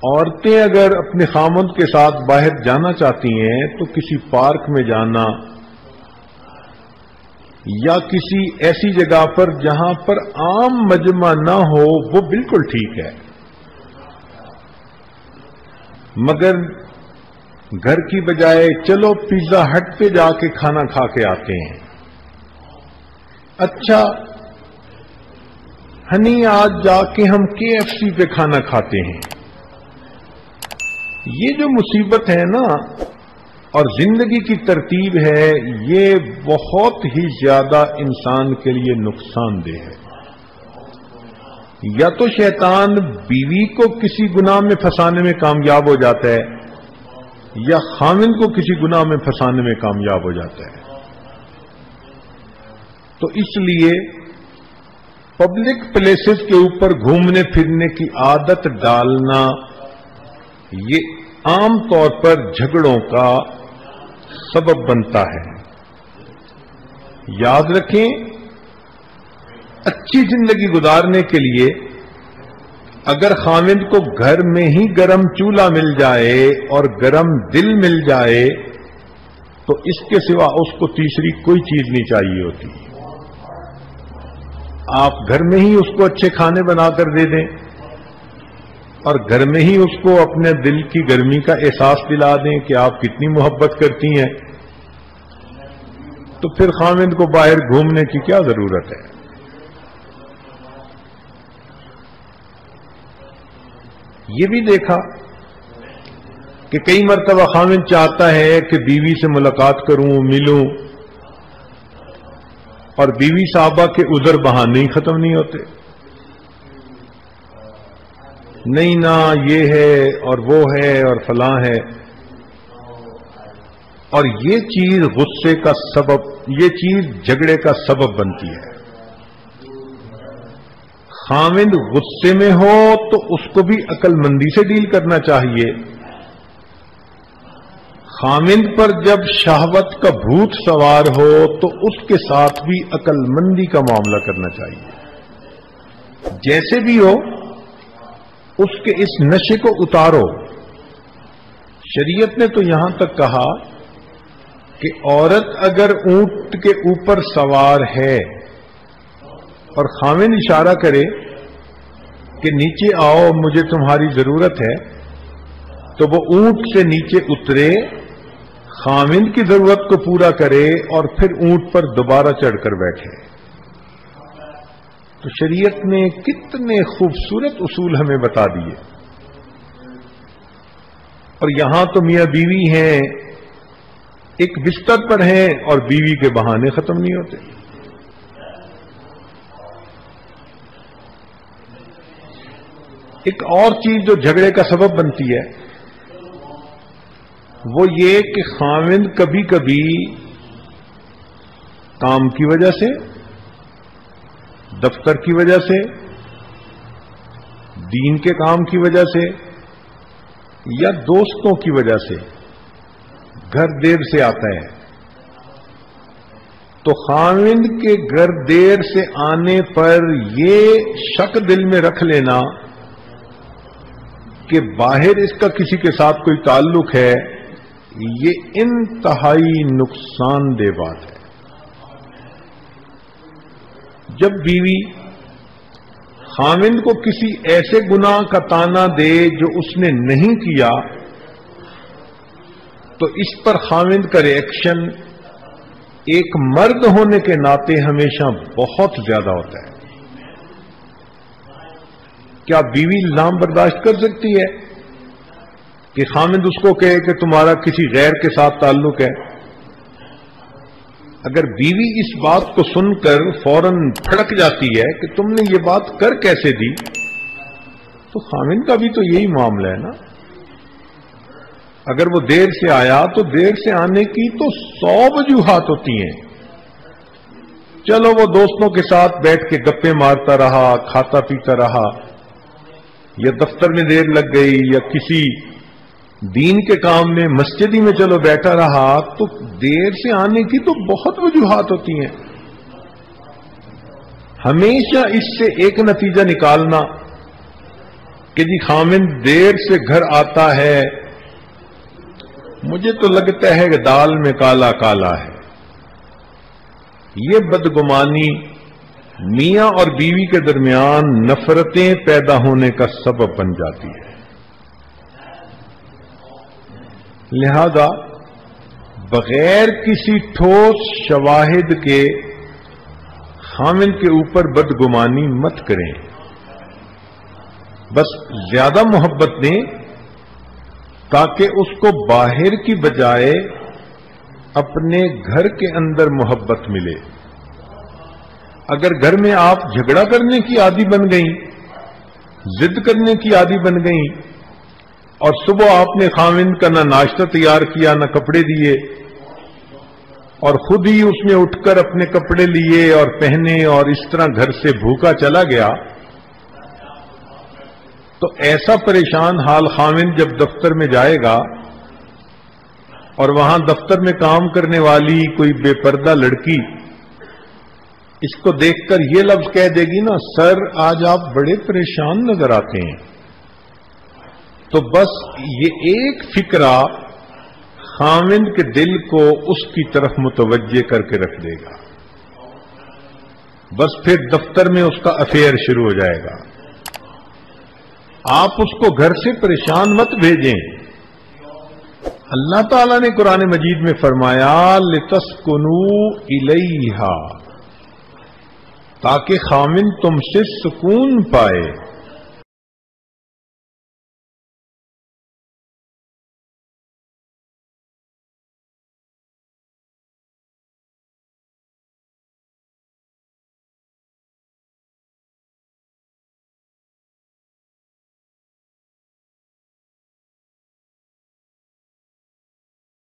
عورتیں اگر اپنے خامند کے ساتھ باہر جانا چاہتی ہیں تو کسی پارک میں جانا یا کسی ایسی جگہ پر جہاں پر عام مجمع نہ ہو وہ بالکل ٹھیک ہے، مگر گھر کی بجائے چلو پیزا ہٹ پہ جا کے کھانا کھا کے آتے ہیں، اچھا ہنی آج جا کے ہم KFC پہ کھانا کھاتے ہیں، یہ جو مصیبت ہے نا اور زندگی کی ترتیب ہے، یہ بہت ہی زیادہ انسان کے لیے نقصان دہ ہے۔ یا تو شیطان بیوی کو کسی گناہ میں پھنسانے میں کامیاب ہو جاتا ہے یا خاوند کو کسی گناہ میں پھنسانے میں کامیاب ہو جاتا ہے۔ تو اس لیے پبلک پلیسز کے اوپر گھومنے پھرنے کی عادت ڈالنا یہ عام طور پر جھگڑوں کا سبب بنتا ہے۔ یاد رکھیں، اچھی زندگی گزارنے کے لیے اگر خاوند کو گھر میں ہی گرم چولہا مل جائے اور گرم دل مل جائے تو اس کے سوا اس کو تیسری کوئی چیز نہیں چاہیے ہوتی۔ آپ گھر میں ہی اس کو اچھے کھانے بنا کر دے دیں اور گھر میں ہی اس کو اپنے دل کی گرمی کا احساس دلا دیں کہ آپ کتنی محبت کرتی ہیں، تو پھر خاوند کو باہر گھومنے کی کیا ضرورت ہے؟ یہ بھی دیکھا کہ کئی مرتبہ خاوند چاہتا ہے کہ بیوی سے ملاقات کروں، ملوں، اور بیوی صاحبہ کے عذر بہانے ہی ختم نہیں ہوتے، نہیں نا یہ ہے اور وہ ہے اور فلاں ہے، اور یہ چیز غصے کا سبب، یہ چیز جھگڑے کا سبب بنتی ہے۔ خاوند غصے میں ہو تو اس کو بھی عقل مندی سے ڈیل کرنا چاہیے۔ خاوند پر جب شہوت کا بھوت سوار ہو تو اس کے ساتھ بھی عقل مندی کا معاملہ کرنا چاہیے۔ جیسے بھی ہو اس کے اس نشے کو اتارو۔ شریعت نے تو یہاں تک کہا کہ عورت اگر اونٹ کے اوپر سوار ہے اور خاوند اشارہ کرے کہ نیچے آؤ مجھے تمہاری ضرورت ہے، تو وہ اونٹ سے نیچے اترے، خاوند کی ضرورت کو پورا کرے اور پھر اونٹ پر دوبارہ چڑھ کر بیٹھے۔ تو شریعت نے کتنے خوبصورت اصول ہمیں بتا دیے، اور یہاں تو میاں بیوی ہیں، ایک بستر پر ہیں اور بیوی کے بہانے ختم نہیں ہوتے۔ ایک اور چیز جو جھگڑے کا سبب بنتی ہے وہ یہ کہ خاوند کبھی کبھی کام کی وجہ سے، دفتر کی وجہ سے، دین کے کام کی وجہ سے یا دوستوں کی وجہ سے گھر دیر سے آتا ہے، تو خاوند کے گھر دیر سے آنے پر یہ شک دل میں رکھ لینا کہ باہر اس کا کسی کے ساتھ کوئی تعلق ہے، یہ انتہائی نقصان دہ بات ہے۔ جب بیوی خاوند کو کسی ایسے گناہ کا طعنہ دے جو اس نے نہیں کیا تو اس پر خاوند کا ری ایکشن ایک مرد ہونے کے ناطے ہمیشہ بہت زیادہ ہوتا ہے۔ کیا بیوی الزام برداشت کر سکتی ہے کہ خاوند اس کو کہے کہ تمہارا کسی غیر کے ساتھ تعلق ہے؟ اگر بیوی اس بات کو سن کر فوراً بھڑک جاتی ہے کہ تم نے یہ بات کر کیسے دی، تو خاوند کا بھی تو یہی معاملہ ہے نا۔ اگر وہ دیر سے آیا تو دیر سے آنے کی تو 100 وجوہات ہوتی ہیں۔ چلو وہ دوستوں کے ساتھ بیٹھ کے گپے مارتا رہا، کھاتا پیتا رہا، یا دفتر میں دیر لگ گئی، یا کسی دین کے کام میں مسجد ہی میں چلو بیٹھا رہا، تو دیر سے آنے کی تو بہت وجوہات ہوتی ہیں۔ ہمیشہ اس سے ایک نتیجہ نکالنا کہ کہ جی خامند دیر سے گھر آتا ہے، مجھے تو لگتا ہے کہ دال میں کالا کالا ہے، یہ بدگمانی میاں اور بیوی کے درمیان نفرتیں پیدا ہونے کا سبب بن جاتی ہے۔ لہذا بغیر کسی ٹھوس شواہد کے خامند کے اوپر بدگمانی مت کریں، بس زیادہ محبت دیں تاکہ اس کو باہر کی بجائے اپنے گھر کے اندر محبت ملے۔ اگر گھر میں آپ جھگڑا کرنے کی عادی بن گئیں، ضد کرنے کی عادی بن گئیں، اور صبح آپ نے خامند کا نہ ناشتہ تیار کیا نہ کپڑے دیے، اور خود ہی اس نے اٹھ کر اپنے کپڑے لیے اور پہنے اور اس طرح گھر سے بھوکا چلا گیا، تو ایسا پریشان حال خامند جب دفتر میں جائے گا اور وہاں دفتر میں کام کرنے والی کوئی بے پردہ لڑکی اس کو دیکھ کر یہ لفظ کہہ دے گی نا، سر آج آپ بڑے پریشان نظر آتے ہیں، تو بس یہ ایک فکرہ خامند کے دل کو اس کی طرف متوجہ کر کے رکھ دے گا، بس پھر دفتر میں اس کا افیئر شروع ہو جائے گا۔ آپ اس کو گھر سے پریشان مت بھیجیں۔ اللہ تعالیٰ نے قرآن مجید میں فرمایا لِتَسْكُنُوا إِلَيْهَا، تاکہ خامند تم سے سکون پائے۔